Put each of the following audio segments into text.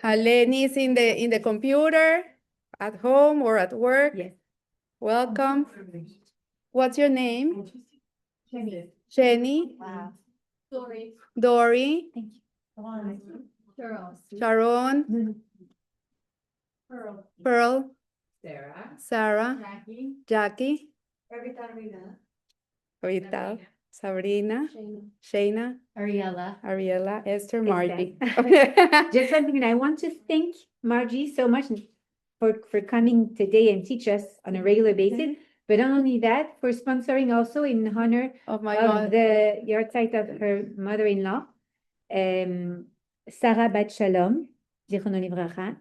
Haleni is in the computer, at home or at work. Yes. Welcome. What's your name? Jenny. Jenny. Wow. Dory. Thank you. Sharon. Pearl. Sarah. Jackie. Rita. Sabrina. Shayna. Ariella. Esther. Margie. Just one thing, I want to thank Margie so much for coming today and teach us on a regular basis. But not only that, for sponsoring also in honor Of my of the yahrzeit of her mother-in-law, Sarah Bat Shalom, Zichrono Livracha,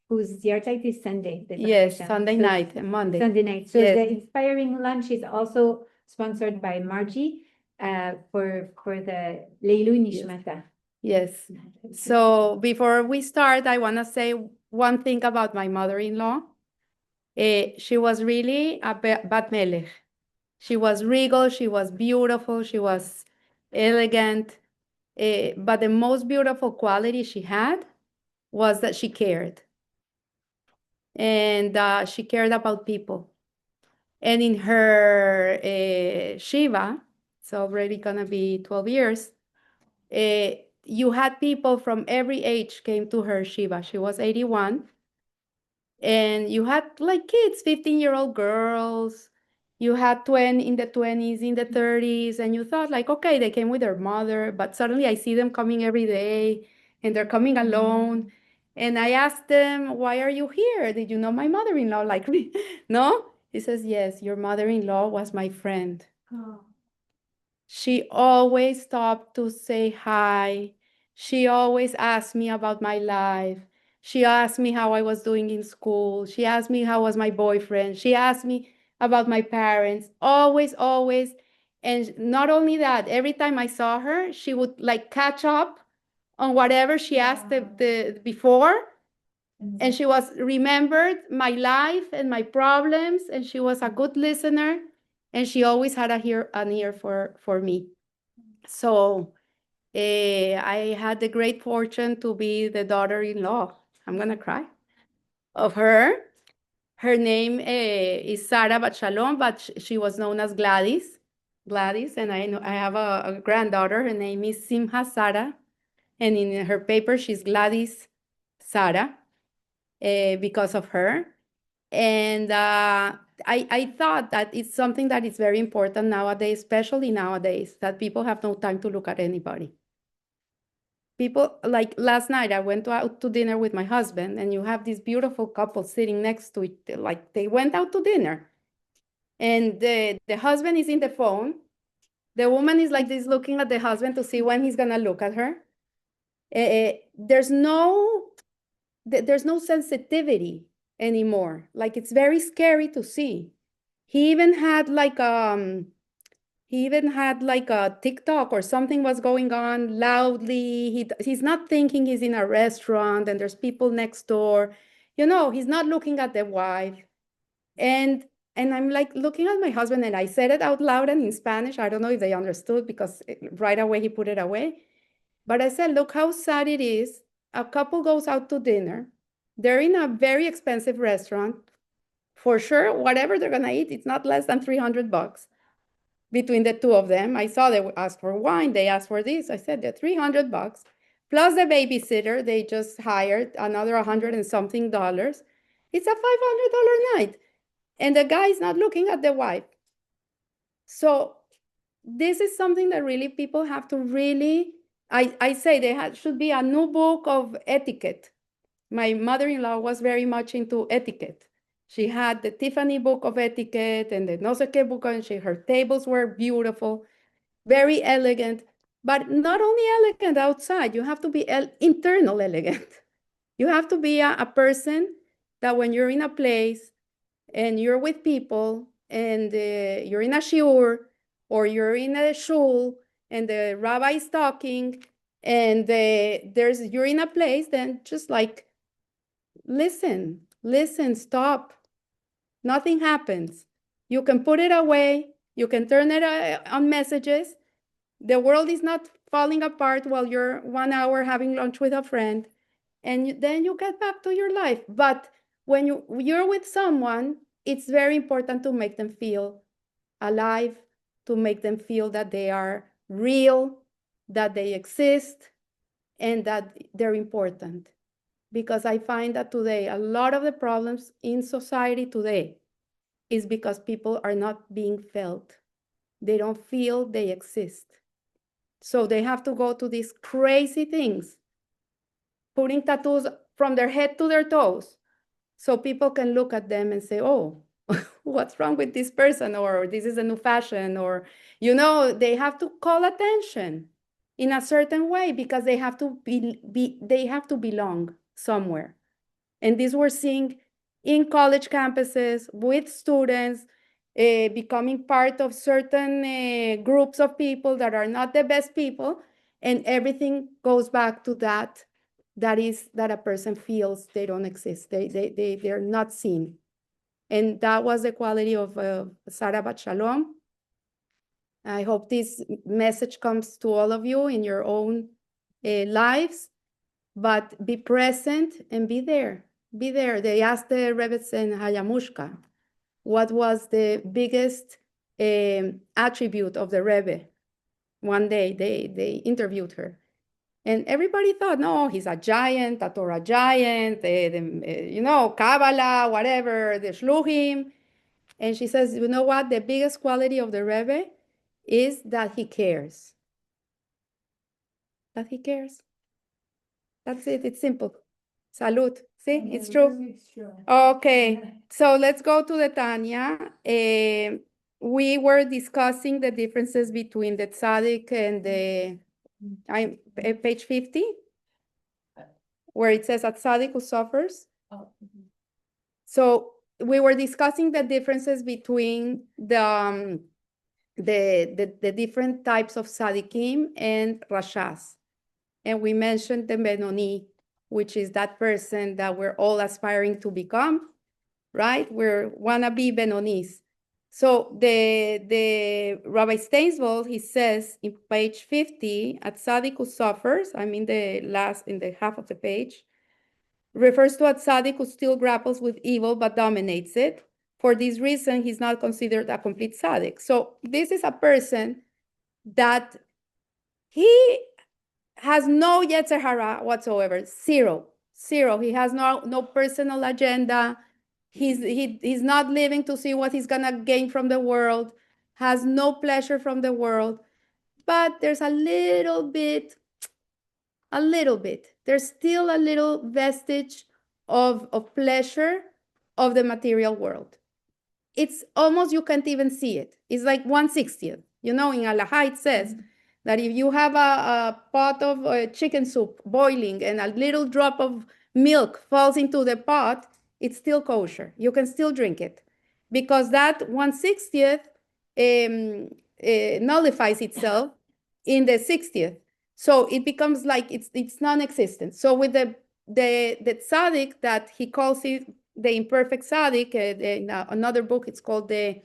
whose yahrzeit is Sunday. Yes, Sunday night and Monday. Sunday night. So Yes. the inspiring lunch is also sponsored by Margie for the Leilu Nishmata. Yes. So before we start, I want to say one thing about my mother-in-law. She was really a bat melech. She was regal, she was beautiful, she was elegant. But the most beautiful quality she had was that she cared. And she cared about people. And in her Shiva, it's already going to be 12 years, you had people from every age came to her Shiva. She was 81. And you had like kids, 15-year-old girls. You had 20 in the 20s, in the 30s, and you thought like, okay, they came with their mother, but suddenly I see them coming every day, and they're coming alone. And I asked them, why are you here? Did you know my mother-in-law like me? No? He says, yes, your mother-in-law was my friend. Oh. She always stopped to say hi. She always asked me about my life. She asked me how I was doing in school. She asked me how was my boyfriend. She asked me about my parents. Always, always. And not only that, every time I saw her, she would like catch up on whatever she asked the before. And she was remembered my life and my problems, and she was a good listener, and she always had an ear for me. So I had the great fortune to be the daughter-in-law. I'm gonna cry. Of her. Her name is Sarah Bat Shalom, but she was known as Gladys. Gladys, and I have a granddaughter. Her name is Simha Sarah, and in her paper she's Gladys Sarah. Because of her. And I thought that it's something that is very important nowadays, especially nowadays, that people have no time to look at anybody. People, like last night, I went out to dinner with my husband, and you have this beautiful couple sitting next to it, like they went out to dinner. And the husband is in the phone. The woman is like this looking at the husband to see when he's gonna look at her. There's no sensitivity anymore. Like it's very scary to see. He even had like a TikTok or something was going on loudly. He's not thinking he's in a restaurant and there's people next door. You know, he's not looking at the wife. And I'm like looking at my husband, and I said it out loud and in Spanish. I don't know if they understood because right away he put it away. But I said, look how sad it is. A couple goes out to dinner. They're in a very expensive restaurant. For sure, whatever they're gonna eat, it's not less than $300 between the two of them. I saw they asked for wine, they asked for this. I said, they're $300 plus the babysitter they just hired, another 100 and something dollars. It's a $500 night. And the guy is not looking at the wife. So this is something that really people have to really, I say there should be a new book of etiquette. My mother-in-law was very much into etiquette. She had the Tiffany book of etiquette and the no sé qué book, and her tables were beautiful, very elegant, but not only elegant outside, you have to be internal elegant. You have to be a person that when you're in a place and you're with people and you're in a shiur or you're in a shul and the rabbi is talking and you're in a place, then just like listen, stop. Nothing happens. You can put it away. You can turn it on messages. The world is not falling apart while you're 1 hour having lunch with a friend. and then you get back to your life. But when you're with someone, it's very important to make them feel alive, to make them feel that they are real, that they exist, and that they're important. Because I find that today, a lot of the problems in society today is because people are not being felt. They don't feel they exist. So they have to go to these crazy things, putting tattoos from their head to their toes, so people can look at them and say, oh, what's wrong with this person? Or this is a new fashion, or, they have to call attention in a certain way because they have to they have to belong somewhere. And this we're seeing in college campuses with students becoming part of certain groups of people that are not the best people. And everything goes back to that, that is that a person feels they don't exist. They're not seen. And that was the quality of Sarah Bat Shalom. I hope this message comes to all of you in your own lives, but be present and be there. Be there. They asked the Rebbetzin Hayamushka, what was the biggest attribute of the Rebbe? One day they interviewed her. And everybody thought, no, he's a giant, a Torah giant, Kabbalah, whatever, the Shluchim. And she says, you know what? The biggest quality of the Rebbe is that he cares. That he cares. That's it. It's simple. Salud. See, it's true. Okay, so let's go to the Tanya. We were discussing the differences between the tzaddik and the page 50, where it says a tzaddik who suffers. So we were discussing the differences between the different types of tzaddikim and rashas. And we mentioned the Benoni, which is that person that we're all aspiring to become, right? We're wannabe Benonis. So the Rabbi Steinsvold, he says in page 50, a tzaddik who suffers, in the half of the page, refers to a tzaddik who still grapples with evil but dominates it. For this reason, he's not considered a complete tzaddik. So this is a person that he has no yetzer hara whatsoever, zero. He has no personal agenda. He's not living to see what he's gonna gain from the world, has no pleasure from the world, but there's a little bit, there's still a little vestige of pleasure of the material world. It's almost, you can't even see it. It's like 1/60th. In Halacha it says that if you have a pot of chicken soup boiling and a little drop of milk falls into the pot, it's still kosher. You can still drink it because that 1/60th nullifies itself in the 60th. So it becomes like it's non-existent. So with the tzaddik that he calls it the imperfect tzaddik, in another book it's called here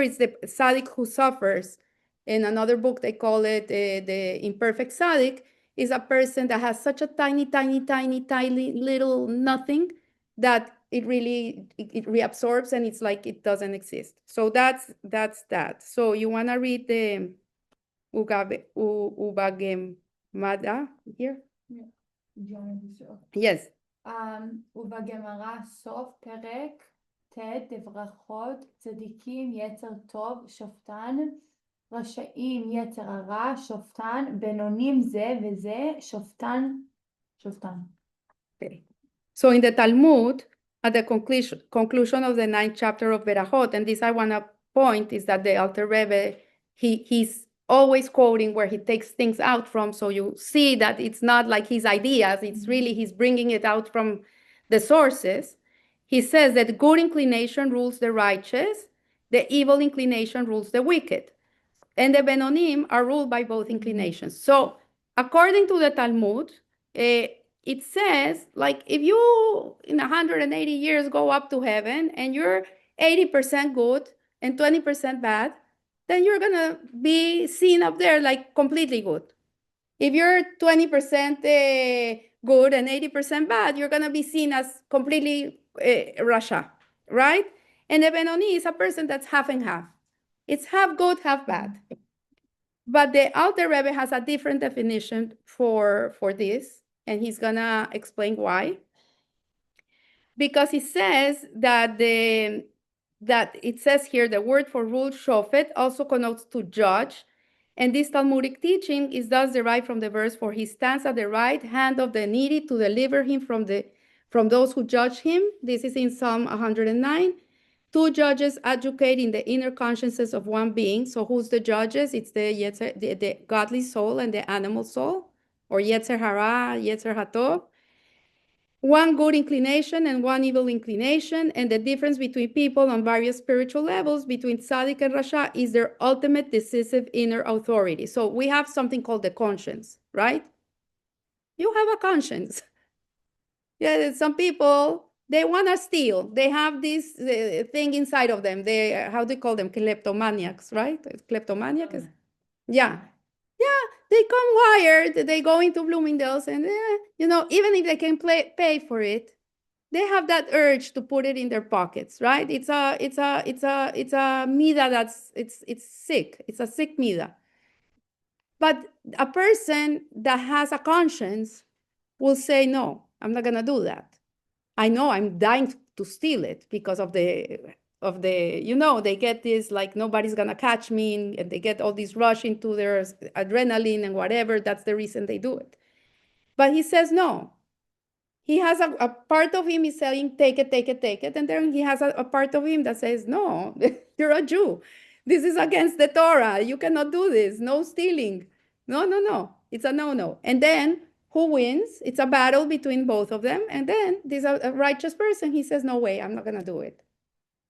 it's the tzaddik who suffers. In another book they call it the imperfect tzaddik. Is a person that has such a tiny little nothing that it really it reabsorbs and it's like it doesn't exist. So that's that. So you want to read the Ubagemada here? Yes. ובגמרא סוף פרק ט' בברכות צדיקים יצר טוב שופטן רשעים יצר הרע שופטן בינונים זה וזה שופטן. Okay. So in the Talmud, at the conclusion of the 9th chapter of Berachot, and this I want to point is that the Alter Rebbe, he's always quoting where he takes things out from, so you see that it's not like his ideas, it's really he's bringing it out from the sources. He says that good inclination rules the righteous, the evil inclination rules the wicked. And the Benonim are ruled by both inclinations. So according to the Talmud, it says, like, if you in 180 years go up to heaven and you're 80% good and 20% bad, then you're gonna be seen up there like completely good. If you're 20% good and 80% bad, you're going to be seen as completely Rasha, right? And a Benoni is a person that's half and half. It's half good, half bad. But the Alter Rebbe has a different definition for this, and he's going to explain why. Because he says that that it says here the word for rule shofet also connotes to judge, and this Talmudic teaching is thus derived from the verse, for he stands at the right hand of the needy to deliver him from those who judge him. This is in Psalm 109. Two judges advocate in the inner consciences of one being. So who's the judges? It's the godly soul and the animal soul, or Yetzer Hara, Yetzer Hatov. One good inclination and one evil inclination, and the difference between people on various spiritual levels between tzaddik and rasha is their ultimate decisive inner authority. So we have something called the conscience, right? You have a conscience. Yeah, some people, they want to steal. They have this thing inside of them. They, how do you call them? Kleptomaniacs, right? Kleptomaniac is, yeah. Yeah, they come wired, they go into Bloomingdale's and, even if they can pay for it, they have that urge to put it in their pockets, right? It's a mida it's sick. It's a sick mida. But a person that has a conscience will say, no, I'm not gonna do that. I know I'm dying to steal it because of the they get this like nobody's gonna catch me, and they get all this rush into their adrenaline and whatever. That's the reason they do it. But he says no. He has a part of him is saying take it, take it, take it, and then he has a part of him that says no, you're a Jew. This is against the Torah. You cannot do this. No stealing. No. It's a no. And then who wins? It's a battle between both of them. And then this a righteous person, he says, no way, I'm not going to do it.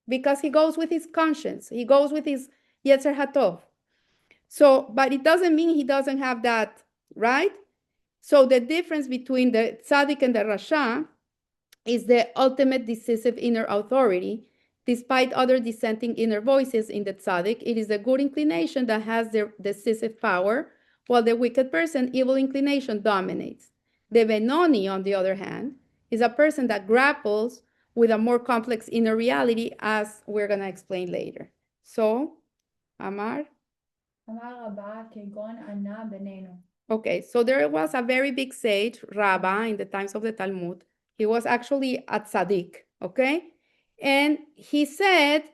Because he goes with his conscience. He goes with his Yetzer Hatov. So, but it doesn't mean he doesn't have that, right? So the difference between the tzaddik and the rasha is the ultimate decisive inner authority. Despite other dissenting inner voices in the tzaddik, it is the good inclination that has the decisive power, while the wicked person, evil inclination, dominates. The Benoni, on the other hand, is a person that grapples with a more complex inner reality, as we're going to explain later. So, Amar? אמר רבה כגון ענה בינינו. Okay, so there was a very big sage, Rabbah, in the times of the Talmud. He was actually a tzaddik, okay? And he said,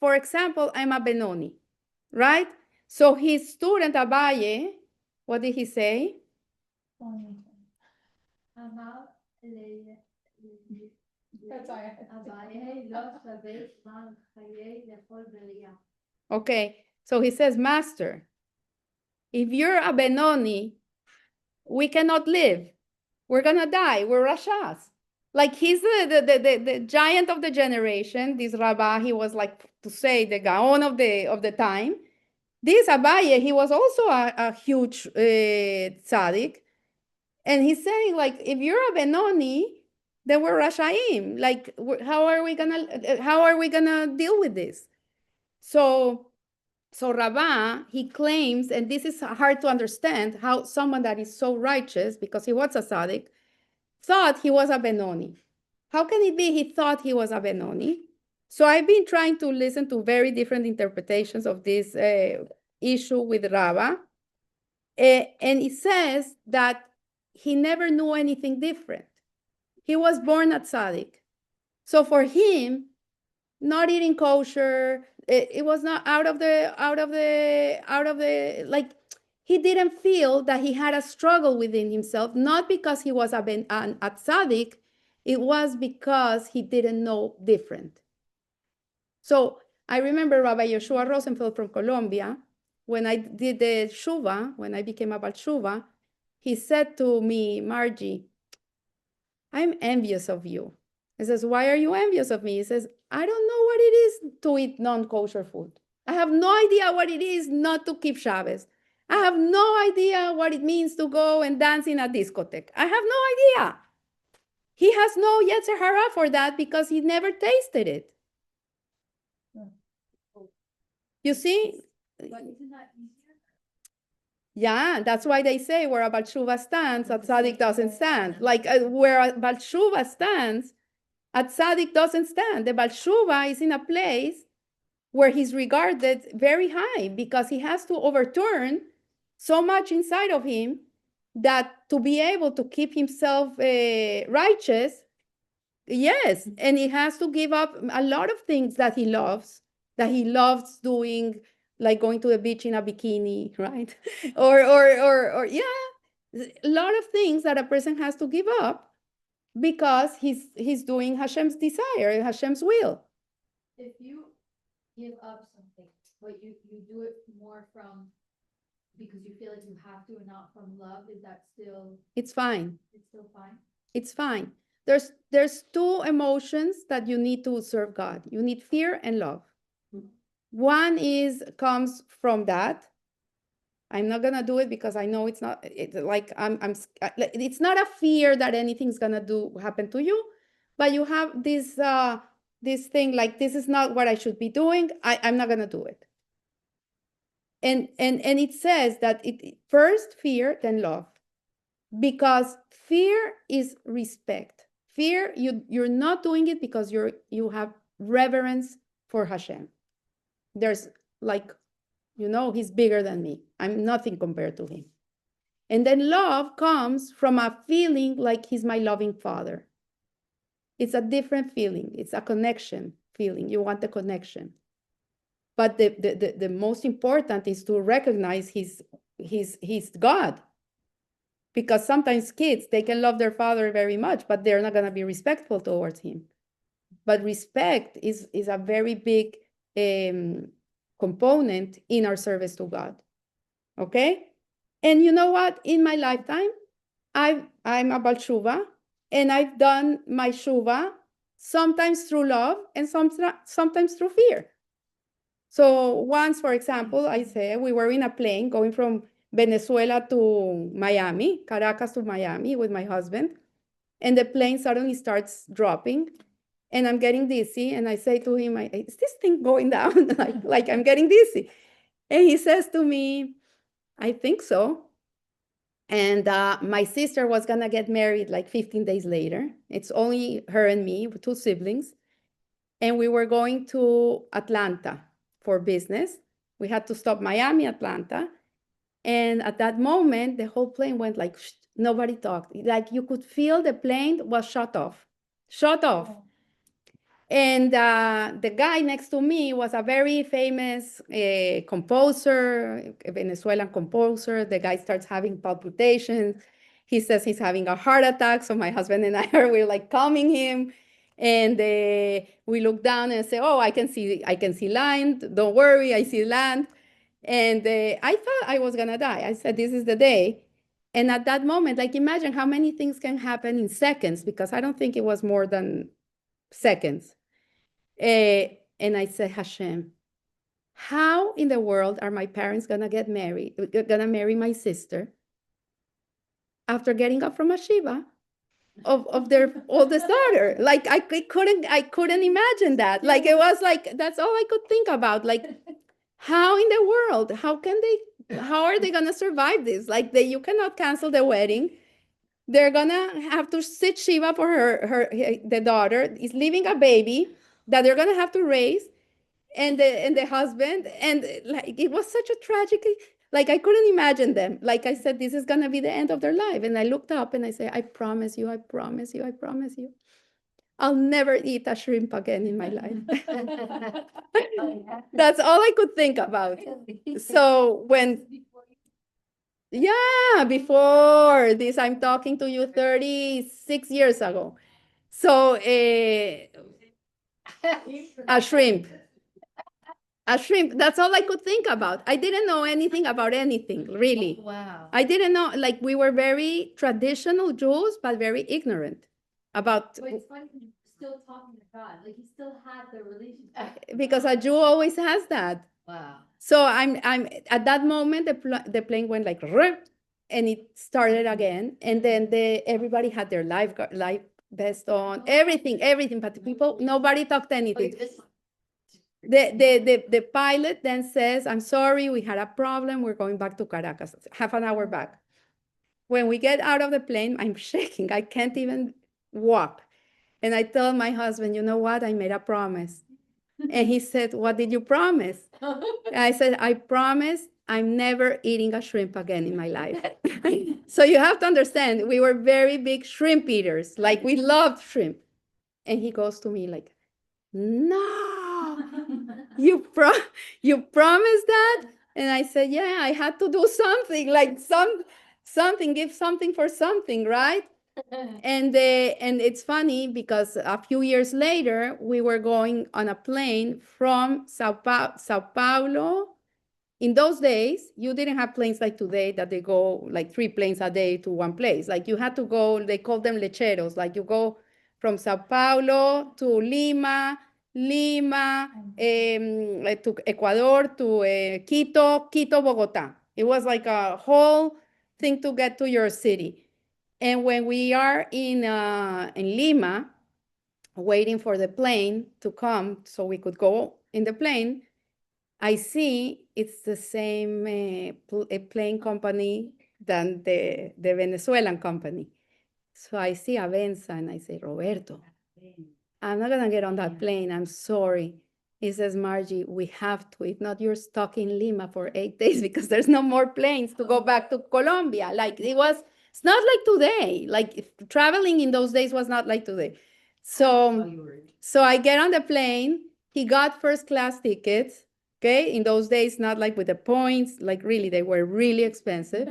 for example, I'm a Benoni, right? So his student Abaye, what did he say? Okay, so he says, Master, if you're a Benoni, we cannot live. We're gonna die. We're Rashas. Like he's the giant of the generation. This Rabbah, he was like to say the Gaon of the time. This Abaye, he was also a huge tzaddik, and he's saying like, if you're a Benoni, then we're Rashaim. Like, how are we gonna deal with this? So Rabbah, he claims, and this is hard to understand, how someone that is so righteous, because he was a tzaddik, thought he was a Benoni. How can it be he thought he was a Benoni? So I've been trying to listen to very different interpretations of this issue with Rabbah. And it says that he never knew anything different. He was born a tzaddik. So for him, not eating kosher, it was not out of the, like, he didn't feel that he had a struggle within himself, not because he was a tzaddik, it was because he didn't know different. So I remember Rabbi Yeshua Rosenfeld from Colombia, when I did the Shuva, when I became a Bal Shuva, he said to me, Margie, I'm envious of you. He says, why are you envious of me? He says, I don't know what it is to eat non-kosher food. I have no idea what it is not to keep Shabbos. I have no idea what it means to go and dance in a discotheque. I have no idea. He has no Yetzer Hara for that because he never tasted it. You see? But isn't that easier? Yeah, that's why they say where a Balshuva stands, a tzaddik doesn't stand. Like where a Balshuva stands, a tzaddik doesn't stand. The Balshuva is in a place where he's regarded very high because he has to overturn so much inside of him that to be able to keep himself righteous, yes, and he has to give up a lot of things that he loves doing, like going to the beach in a bikini, right? or yeah, a lot of things that a person has to give up because he's doing Hashem's desire, Hashem's will. If you give up something, but you do it more from because you feel like you have to and not from love, is that still It's fine. it's still fine? It's fine. There's two emotions that you need to serve God. You need fear and love. One comes from that. I'm not gonna do it because I know it's not. It's like it's not a fear that anything's gonna happen to you, but you have this thing like this is not what I should be doing. I'm not gonna do it. And it says that it first fear, then love, because fear is respect. Fear, you're not doing it because you have reverence for Hashem. There's like, he's bigger than me. I'm nothing compared to him. And then love comes from a feeling like he's my loving father. It's a different feeling. It's a connection feeling. You want the connection. But the most important is to recognize he's God. Because sometimes kids, they can love their father very much, but they're not going to be respectful towards him. But respect is a very big component in our service to God. Okay? And you know what? In my lifetime, I'm a Bal Shuva, and I've done my Shuva sometimes through love and sometimes through fear. So once, for example, I say we were in a plane going from Venezuela to Miami, Caracas to Miami with my husband, and the plane suddenly starts dropping, and I'm getting dizzy, and I say to him, is this thing going down? like I'm getting dizzy. And he says to me, I think so. And my sister was gonna get married like 15 days later. It's only her and me, with two siblings. And we were going to Atlanta for business. We had to stop Miami, Atlanta. And at that moment, the whole plane went like, shh, nobody talked. Like you could feel the plane was shut off. And the guy next to me was a very famous composer, a Venezuelan composer. The guy starts having palpitations. He says he's having a heart attack. So my husband and we're like calming him. And we look down and say, oh, I can see land. Don't worry, I see land. And I thought I was gonna die. I said, this is the day. And at that moment, like imagine how many things can happen in seconds, because I don't think it was more than seconds. And I said, Hashem, how in the world are my parents gonna marry my sister after getting up from a shiva of their oldest daughter? Like I couldn't imagine that. Like it was like that's all I could think about. Like how in the world? How are they gonna survive this? Like you cannot cancel the wedding. They're gonna have to sit shiva for the daughter is leaving a baby that they're gonna have to raise, and the husband, and like it was such a tragedy. Like I couldn't imagine them. Like I said, this is gonna be the end of their life. And I looked up and I said, I promise you, I promise you, I promise you, I'll never eat a shrimp again in my life. That's all I could think about. So before this, I'm talking to you 36 years ago. So a shrimp. That's all I could think about. I didn't know anything about anything, really. Wow. I didn't know, like we were very traditional Jews, but very ignorant about. But it's funny he's still talking to God. Like he still had the relationship. Because a Jew always has that. Wow. So I'm at that moment the plane went like rip, and it started again, and then everybody had their life vest on, everything, but the people, nobody talked anything. The pilot then says, I'm sorry, we had a problem. We're going back to Caracas, half an hour back. When we get out of the plane, I'm shaking. I can't even walk. And I told my husband, you know what? I made a promise. And he said, what did you promise? I said, I promise I'm never eating a shrimp again in my life. So you have to understand, we were very big shrimp eaters. Like we loved shrimp. And he goes to me like, no, you promised that? And I said, yeah, I had to do something, like something, give something for something, right? And it's funny because a few years later, we were going on a plane from Sao Paulo. In those days, you didn't have planes like today that they go like 3 planes a day to one place. Like you had to go, they call them lecheros. Like you go from Sao Paulo to Lima, to Ecuador, to Quito, Bogota. It was like a whole thing to get to your city. And when we are in Lima, waiting for the plane to come so we could go in the plane, I see it's the same plane company than the Venezuelan company. So I see Avenza and I say, Roberto, I'm not gonna get on that plane. I'm sorry. He says, Margie, we have to. If not, you're stuck in Lima for 8 days because there's no more planes to go back to Colombia. Like it's not like today. Like traveling in those days was not like today. So I get on the plane. He got first class tickets. Okay, in those days, not like with the points, like really, they were really expensive.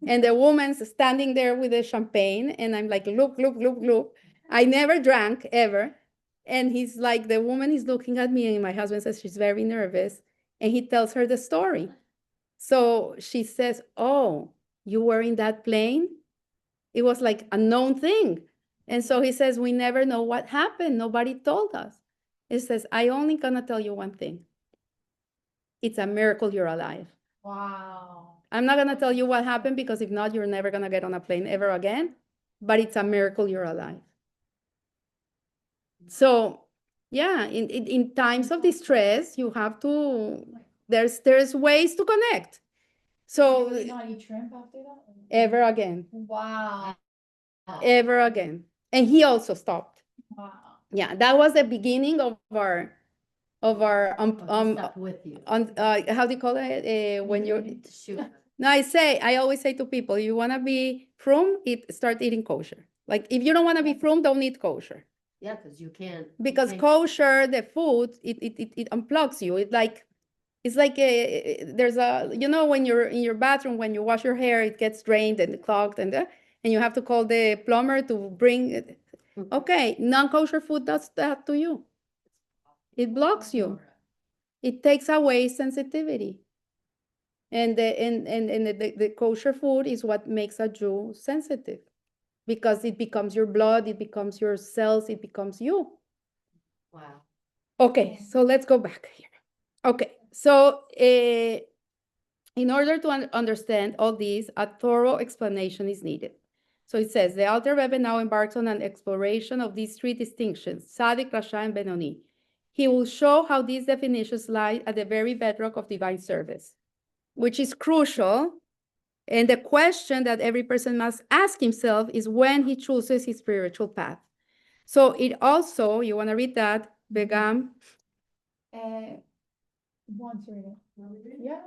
And the woman's standing there with the champagne, and I'm like, look. I never drank ever. And he's like, the woman is looking at me, and my husband says she's very nervous. And he tells her the story. So she says, oh, you were in that plane? It was like a known thing. And so he says, we never know what happened. Nobody told us. He says, I only gonna tell you one thing. It's a miracle you're alive. Wow. I'm not gonna tell you what happened because if not, you're never gonna get on a plane ever again. But it's a miracle you're alive. So yeah, in times of distress, you have to, there's ways to connect. So Did you not eat shrimp after that? ever again, Wow. ever again. And he also stopped. Wow. Yeah, that was the beginning of our Stuck with you. how do you call it when you're Shoot. no, I always say to people, you want to be frum, start eating kosher. Like if you don't want to be frum, don't eat kosher. Yeah, because you can't. Because kosher, the food, it unplugs you. It's like there's a, you know, when you're in your bathroom, when you wash your hair, it gets drained and clogged and you have to call the plumber to bring it. Okay, non-kosher food does that to you. It blocks you. It takes away sensitivity. And the kosher food is what makes a Jew sensitive because it becomes your blood, it becomes your cells, it becomes you. Wow. Okay, so let's go back here. Okay, so in order to understand all these, a thorough explanation is needed. So it says, the Alter Rebbe now embarks on an exploration of these three distinctions, Tzaddik, Rasha, and Benoni. He will show how these definitions lie at the very bedrock of divine service, which is crucial. And the question that every person must ask himself is when he chooses his spiritual path. So it also, you want to read that, Begam? Want to read it? Yeah.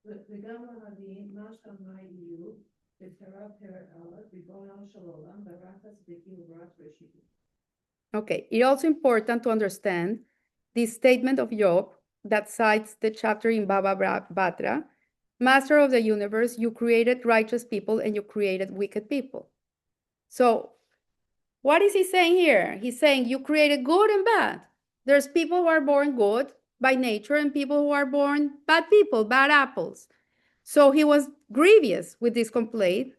וגם הנביאים, מה שמע יהיו, בקרב פרק א', ריבונו של עולם, ברק הצדיקים וברק ראשיתו. Okay, it's also important to understand this statement of Job that cites the chapter in Baba Batra, Master of the universe, you created righteous people and you created wicked people. So what is he saying here? He's saying you created good and bad. There's people who are born good by nature and people who are born bad people, bad apples. So he was grievous with this complaint.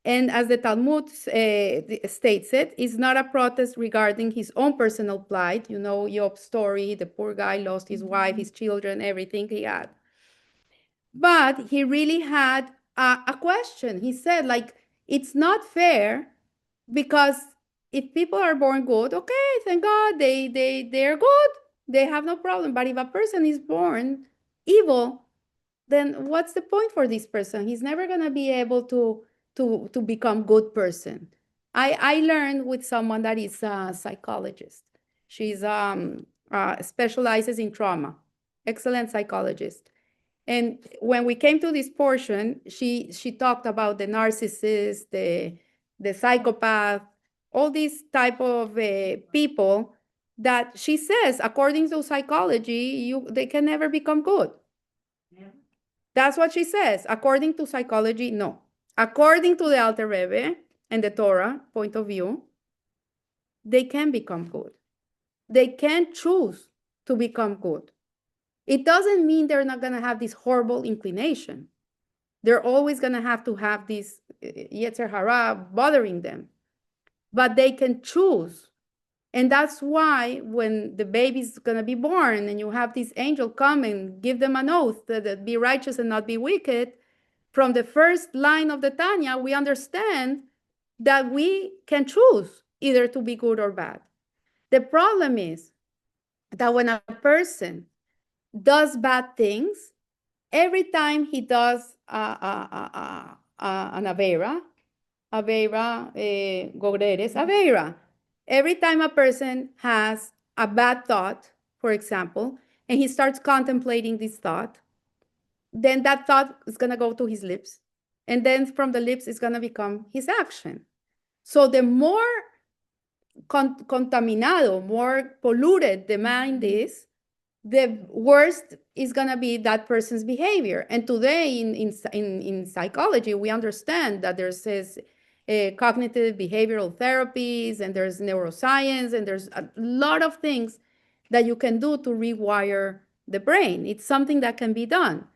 And as the Talmud states it, it's not a protest regarding his own personal plight. You know, Job's story, the poor guy lost his wife, his children, everything he had. But he really had a question. He said, like, it's not fair because if people are born good, okay, thank God, they're good. they have no problem. But if a person is born evil, then what's the point for this person? He's never gonna be able to become good person. I learned with someone that is a psychologist. She's specializes in trauma, excellent psychologist. And when we came to this portion, she talked about the narcissist, the psychopath, all these type of people that she says, according to psychology, they can never become good. That's what she says. According to psychology, no. According to the Alter Rebbe and the Torah point of view, they can become good. They can choose to become good. It doesn't mean they're not going to have this horrible inclination. They're always going to have this Yetzer Hara bothering them. But they can choose. And that's why when the baby's going to be born and you have this angel come and give them an oath that be righteous and not be wicked, from the first line of the Tanya, we understand that we can choose either to be good or bad. The problem is that when a person does bad things, every time he does an Aveira, Goreres, Aveira, every time a person has a bad thought, for example, and he starts contemplating this thought, then that thought is going to go to his lips. And then from the lips, it's going to become his action. So the more contaminado, more polluted the mind is, the worst is going to be that person's behavior. And today in psychology, we understand that there's cognitive behavioral therapies, and there's neuroscience, and there's a lot of things that you can do to rewire the brain. It's something that can be done,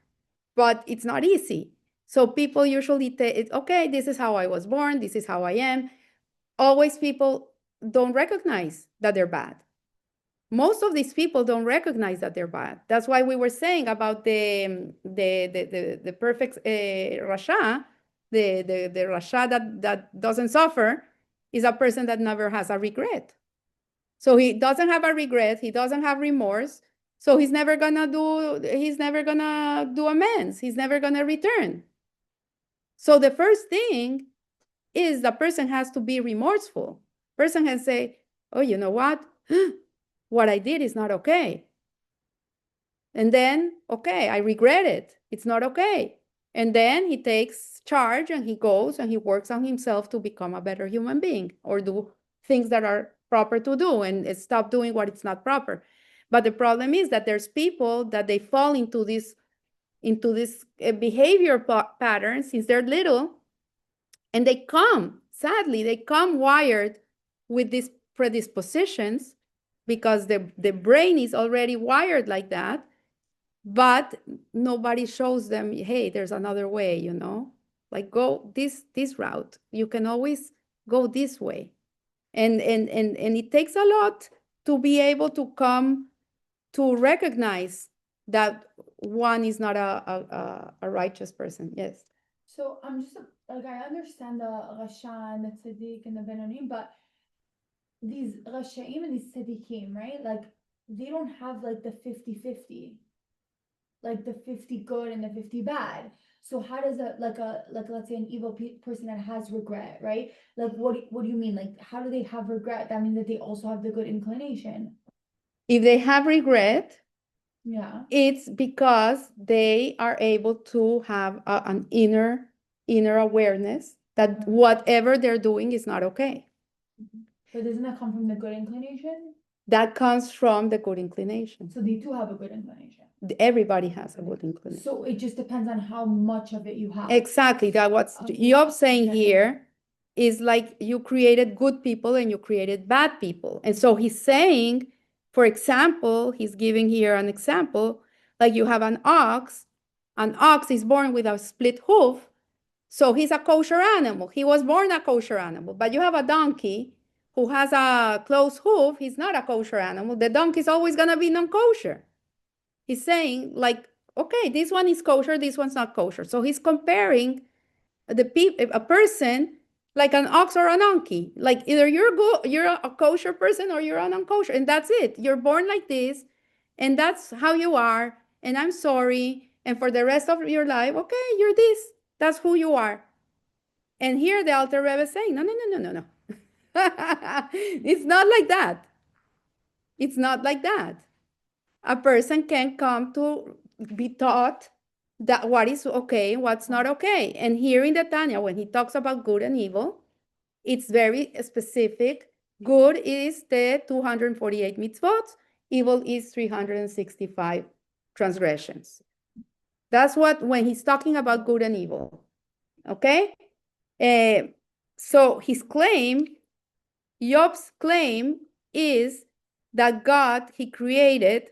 but it's not easy. So people usually it's okay, this is how I was born, this is how I am. Always people don't recognize that they're bad. Most of these people don't recognize that they're bad. That's why we were saying about the perfect Rasha, the Rasha that doesn't suffer is a person that never has a regret. So he doesn't have a regret, he doesn't have remorse, so he's never gonna do amends, he's never gonna return. So the first thing is the person has to be remorseful. Person can say, oh, you know what? What I did is not okay. And then, okay, I regret it. It's not okay. And then he takes charge and he goes and he works on himself to become a better human being or do things that are proper to do and stop doing what it's not proper. But the problem is that there's people that they fall into this behavior pattern since they're little, and sadly, they come wired with these predispositions because the brain is already wired like that, but nobody shows them, hey, there's another way, like go this route. You can always go this way. And it takes a lot to be able to come to recognize that one is not a righteous person. Yes. So I'm just like, I understand the Rasha and the Tzaddik and the Benonim, but these Rashaim and these Tzaddikim, right? Like they don't have like the 50-50, like the 50 good and the 50 bad. So how does like let's say an evil person that has regret, right? Like what do you mean? Like how do they have regret? That means that they also have the good inclination. If they have regret, Yeah. it's because they are able to have an inner awareness that whatever they're doing is not okay. But doesn't that come from the good inclination? That comes from the good inclination. So they do have a good inclination. Everybody has a good inclination. So it just depends on how much of it you have. Exactly. That what's Job saying here is like you created good people and you created bad people. And so he's saying, for example, he's giving here an example, like you have an ox is born with a split hoof, so he's a kosher animal. He was born a kosher animal. But you have a donkey who has a closed hoof, he's not a kosher animal. The donkey is always going to be non-kosher. He's saying like, okay, this one is kosher, this one's not kosher. So he's comparing a person like an ox or a donkey. Like either you're a kosher person or you're a non-kosher, and that's it. You're born like this, And that's how you are. And I'm sorry. And for the rest of your life, okay, you're this. That's who you are. And here the Alter Rebbe is saying, no, no, no, no, no, no. It's not like that. It's not like that. A person can come to be taught that what is okay, what's not okay. And here in the Tanya, when he talks about good and evil, it's very specific. Good is the 248 mitzvot, evil is 365 transgressions. That's what, when he's talking about good and evil. Okay? So his claim, Job's claim, is that God, he created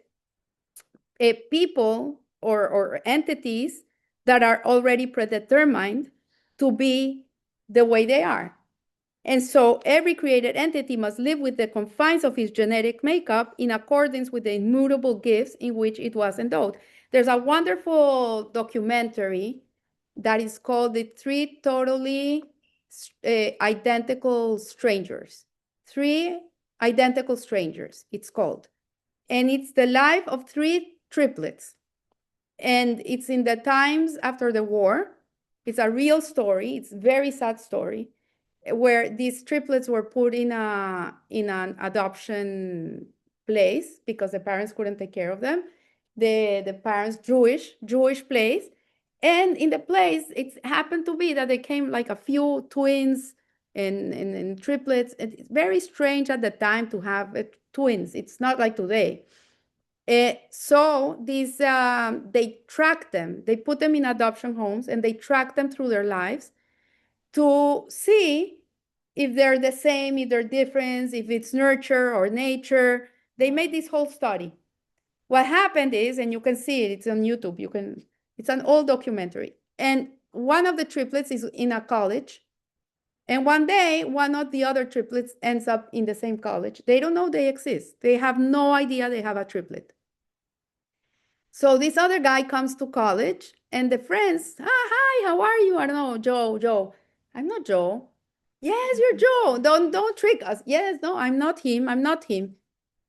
people or entities that are already predetermined to be the way they are. And so every created entity must live with the confines of its genetic makeup in accordance with the immutable gifts in which it was endowed. There's a wonderful documentary that is called The Three Totally Identical Strangers. Three Identical Strangers, it's called. And it's the life of three triplets. And it's in the times after the war. It's a real story. It's a very sad story where these triplets were put in an adoption place because the parents couldn't take care of them. The parents Jewish place, and in the place it happened to be that they came like a few twins and triplets. It's very strange at the time to have twins. It's not like today. So these they track them. They put them in adoption homes and they track them through their lives to see if they're the same, if they're different, if it's nurture or nature. They made this whole study. What happened is, and you can see it, it's on YouTube. It's an old documentary. And one of the triplets is in a college. And one day, one of the other triplets ends up in the same college. They don't know they exist. They have no idea they have a triplet. So this other guy comes to college and the friends, hi, how are you? I don't know, Joe. I'm not Joe. Yes, you're Joe. Don't trick us. Yes, no, I'm not him.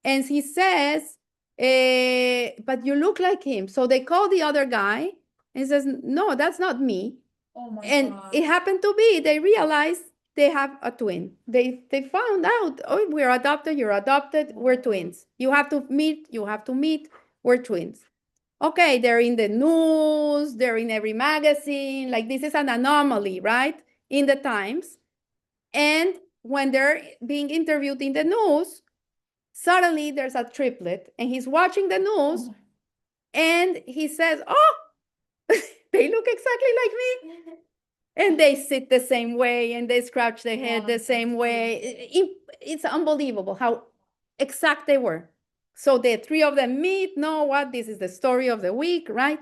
And he says, but you look like him. So they call the other guy and says, no, that's not me. Oh my And God. it happened to be, they realized they have a twin. They found out, oh, we're adopted, you're adopted, we're twins. You have to meet, we're twins. Okay, they're in the news, they're in every magazine. Like this is an anomaly, right? In the Times. And when they're being interviewed in the news, suddenly there's a triplet and he's watching the news and he says, oh, they look exactly like me. And they sit the same way and they scratch their head the same way. It's unbelievable how exact they were. So the three of them meet, know what, this is the story of the week, right?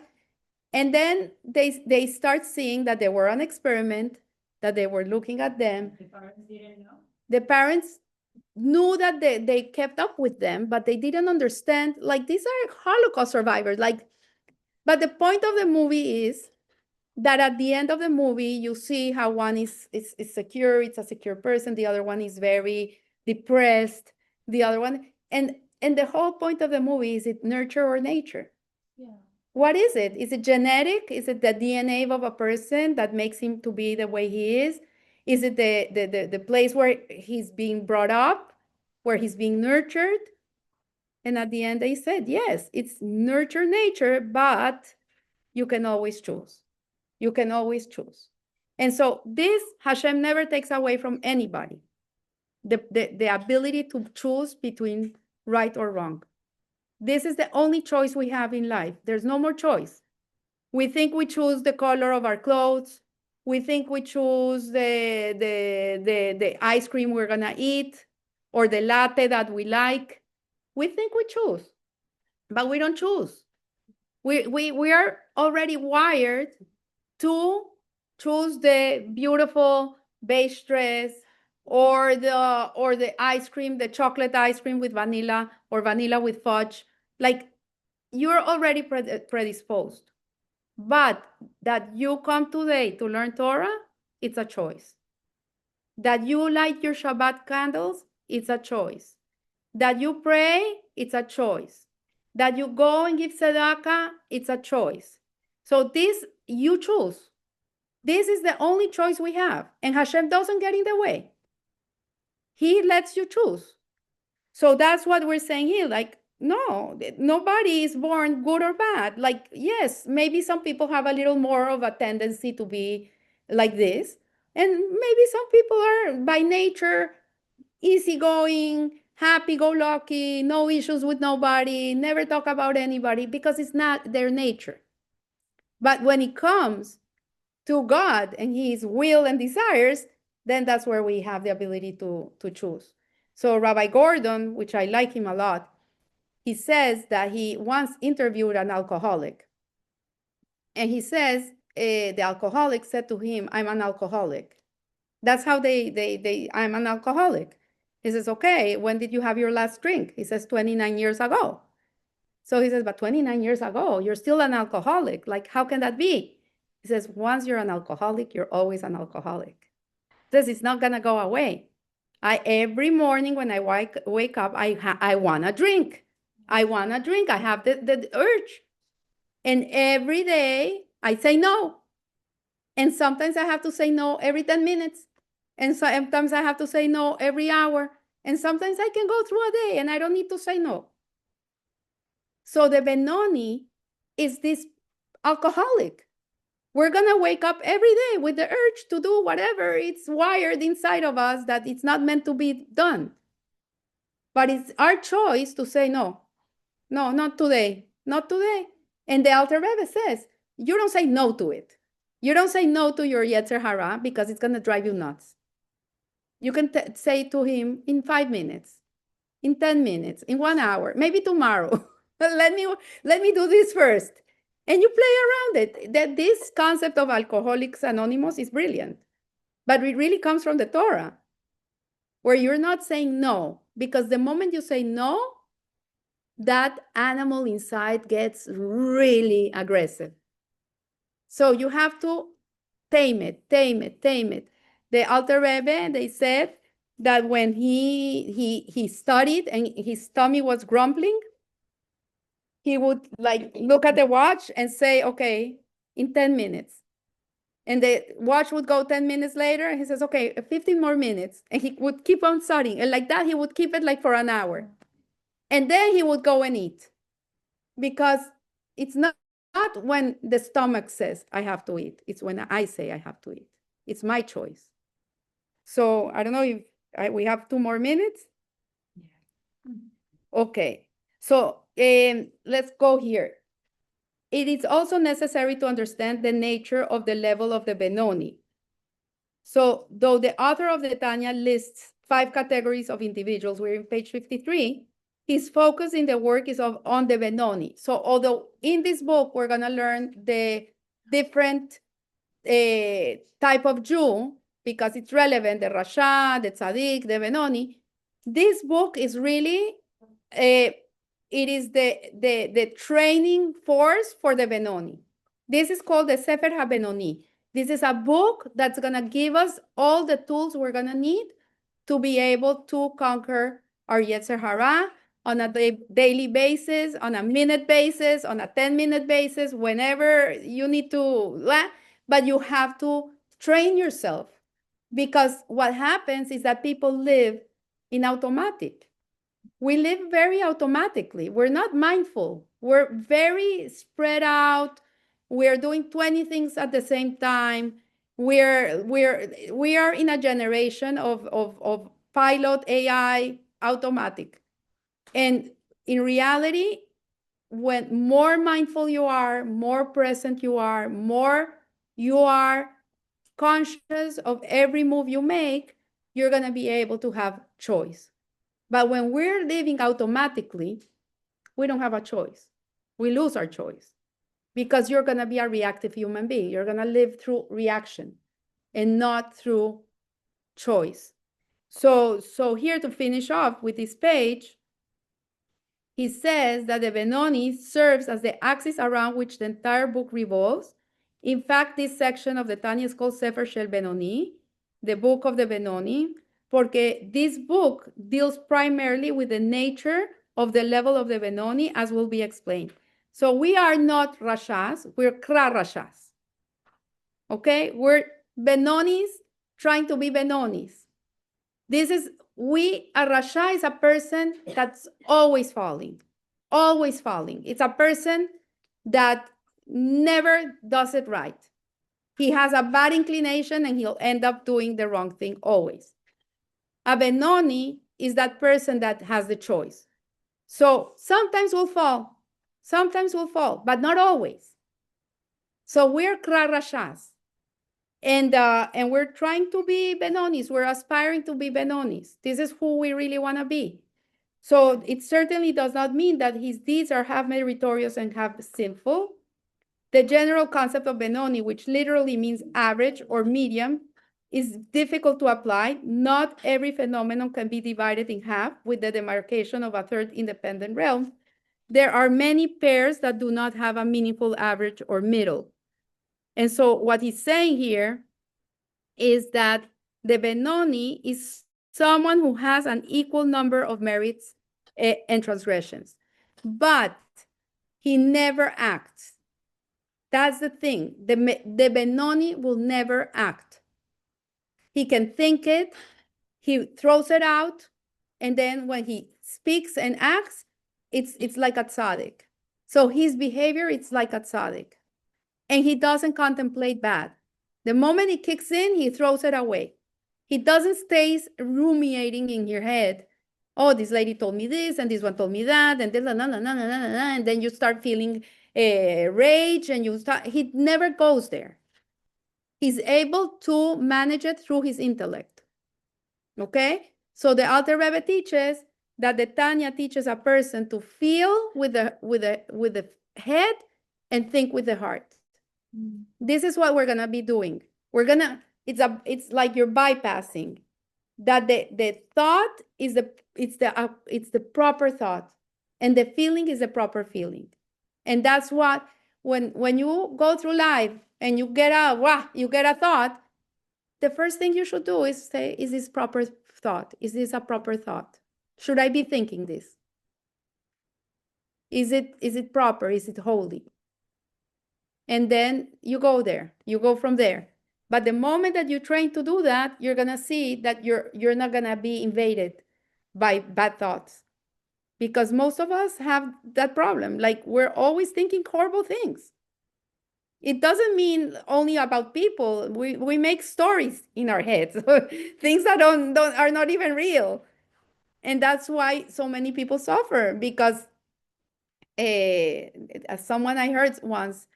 And then they start seeing that they were an experiment, that they were looking at them. The parents didn't know. The parents knew that they kept up with them, but they didn't understand, like these are Holocaust survivors. But the point of the movie is that at the end of the movie, you see how one is secure, it's a secure person, the other one is very depressed, the other one, and the whole point of the movie is it nurture or nature? Yeah. What is it? Is it genetic? Is it the DNA of a person that makes him to be the way he is? Is it the place where he's being brought up, where he's being nurtured? And at the end, they said, yes, it's nurture nature, but you can always choose. You can always choose. And so this Hashem never takes away from anybody, the ability to choose between right or wrong. This is the only choice we have in life. There's no more choice. We think we choose the color of our clothes. We think we choose the ice cream we're gonna eat or the latte that we like. We think we choose, but we don't choose. We are already wired to choose the beautiful beige dress or the ice cream, the chocolate ice cream with vanilla or vanilla with fudge. Like you're already predisposed. But that you come today to learn Torah, it's a choice. That you light your Shabbat candles, it's a choice. That you pray, it's a choice. that you go and give tzedakah, it's a choice. So this, you choose. This is the only choice we have. And Hashem doesn't get in the way. He lets you choose. So that's what we're saying here. Like, no, nobody is born good or bad. Like, yes, maybe some people have a little more of a tendency to be like this. And maybe some people are by nature easygoing, happy-go-lucky, no issues with nobody, never talk about anybody, because it's not their nature. But when it comes to God and his will and desires, then that's where we have the ability to choose. So Rabbi Gordon, which I like him a lot, he says that he once interviewed an alcoholic. And he says, the alcoholic said to him, I'm an alcoholic. That's how I'm an alcoholic. He says, okay, when did you have your last drink? He says, 29 years ago. So he says, but 29 years ago, you're still an alcoholic. Like, how can that be? He says, once you're an alcoholic, you're always an alcoholic. He says, it's not gonna go away. Every morning when I wake up, I wanna drink. I wanna drink. I have the urge. And every day I say no. And sometimes I have to say no every 10 minutes. And sometimes I have to say no every hour. And sometimes I can go through a day and I don't need to say no. So the Benoni is this alcoholic. We're gonna wake up every day with the urge to do whatever it's wired inside of us that it's not meant to be done. But it's our choice to say no. No, not today. Not today. And the Alter Rebbe says, you don't say no to it. You don't say no to your Yetzer Hara because it's gonna drive you nuts. You can say to him in 5 minutes, in 10 minutes, in 1 hour, maybe tomorrow. let me do this first. And you play around it. That this concept of Alcoholics Anonymous is brilliant. But it really comes from the Torah, where you're not saying no, because the moment you say no, that animal inside gets really aggressive. So you have to tame it, tame it, tame it. The Alter Rebbe, they said that when he studied and his tummy was grumbling, he would like look at the watch and say, okay, in 10 minutes. And the watch would go 10 minutes later, and he says, okay, 15 more minutes. And he would keep on studying. And like that, he would keep it like for an hour. And then he would go and eat. Because it's not when the stomach says I have to eat. It's when I say I have to eat. It's my choice. So I don't know if we have 2 more minutes. Okay. So let's go here. It is also necessary to understand the nature of the level of the Benoni. So though the author of the Tanya lists 5 categories of individuals, we're in page 53, his focus in the work is on the Benoni. So although in this book, we're gonna learn the different type of Jew, because it's relevant, the Rasha, the Tzaddik, the Benoni, this book is really, it is the training force for the Benoni. This is called the Sefer HaBenoni. This is a book that's gonna give us all the tools we're gonna need to be able to conquer our Yetzer Hara on a daily basis, on a minute basis, on a 10-minute basis, whenever you need to, but you have to train yourself, because what happens is that people live in automatic. We live very automatically. We're not mindful. We're very spread out. We're doing 20 things at the same time. We are in a generation of pilot AI automatic. And in reality, when more mindful you are, more present you are, more you are conscious of every move you make, you're going to be able to have choice. But when we're living automatically, we don't have a choice. We lose our choice, because you're going to be a reactive human being. You're going to live through reaction and not through choice. So here, to finish off with this page, he says that the Benoni serves as the axis around which the entire book revolves. In fact, this section of the Tanya is called Sefer Shel Benoni, the book of the Benoni, porque this book deals primarily with the nature of the level of the Benoni, as will be explained. So we are not Rashas, we're Kra Rashas. Okay, we're Benonis trying to be Benonis. A Rasha is a person that's always falling, always falling. It's a person that never does it right. He has a bad inclination and he'll end up doing the wrong thing always. A Benoni is that person that has the choice. So sometimes we'll fall, but not always. So we're Kra Rashas. And we're trying to be Benonis. We're aspiring to be Benonis. This is who we really want to be. So it certainly does not mean that his deeds are half meritorious and half sinful. The general concept of Benoni, which literally means average or medium, is difficult to apply. Not every phenomenon can be divided in half with the demarcation of a third independent realm. There are many pairs that do not have a meaningful average or middle. And so what he's saying here is that the Benoni is someone who has an equal number of merits and transgressions, but he never acts. That's the thing. The Benoni will never act. He can think it, he throws it out, and then when he speaks and acts, it's like a tzaddik. So his behavior, it's like a tzaddik. And he doesn't contemplate bad. The moment it kicks in, he throws it away. He doesn't stay ruminating in your head. Oh, this lady told me this, and this one told me that, and then, and then you start feeling rage, and he never goes there. He's able to manage it through his intellect. Okay? So the Alter Rebbe teaches that the Tanya teaches a person to feel with the head and think with the heart. This is what we're gonna be doing. It's like you're bypassing that the thought is the proper thought, and the feeling is the proper feeling. And that's what when you go through life and you get a thought, the first thing you should do is say, is this proper thought? Is this a proper thought? Should I be thinking this? Is it proper? Is it holy? And then you go there, you go from there. But the moment that you train to do that, you're gonna see that you're not gonna be invaded by bad thoughts. Because most of us have that problem. Like we're always thinking horrible things. It doesn't mean only about people. We make stories in our heads, things that are not even real. And that's why so many people suffer, because as someone I heard once,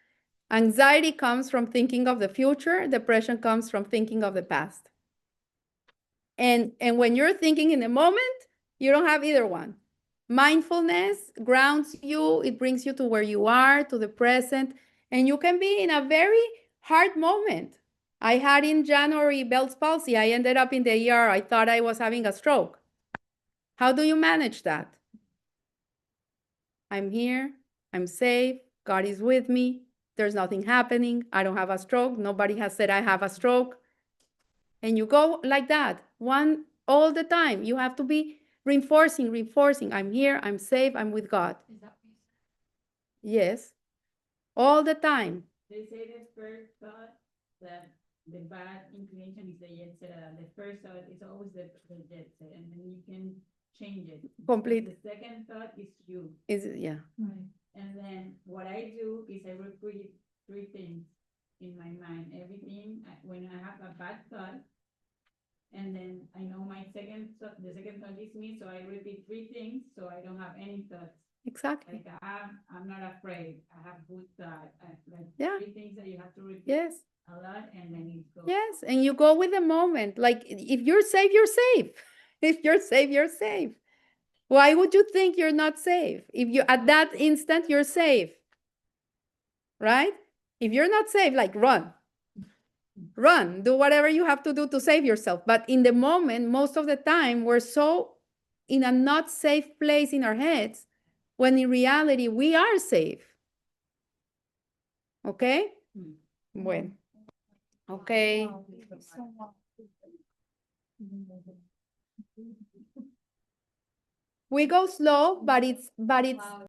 anxiety comes from thinking of the future. Depression comes from thinking of the past. And when you're thinking in the moment, you don't have either one. Mindfulness grounds you. It brings you to where you are, to the present. And you can be in a very hard moment. I had in January Bell's palsy. I ended up in the ER. I thought I was having a stroke. How do you manage that? I'm here. I'm safe. God is with me. There's nothing happening. I don't have a stroke. Nobody has said I have a stroke. And you go like that, one all the time. You have to be reinforcing. I'm here, I'm safe, I'm with God. Is that what you said? Yes, all the time. They say the first thought that the bad inclination is the Yetzirah. The first thought is always the Yetzirah, and then you can change it. Complete. The second thought is you. Yeah. And then what I do is I repeat three things in my mind. Everything, when I have a bad thought, and then I know my second thought, the second thought is me, so I repeat three things, so I don't have any thoughts. Exactly. Like I'm not afraid. I have good thought. Like Yeah. three things that you have to repeat Yes. a lot, and then it goes. Yes. And you go with the moment. Like if you're safe, you're safe. If you're safe, you're safe. Why would you think you're not safe? If you at that instant you're safe, right? If you're not safe, like run, do whatever you have to do to save yourself. But in the moment, most of the time, we're so in a not safe place in our heads, when in reality we are safe. Okay? Bueno. Okay. We go slow, but it's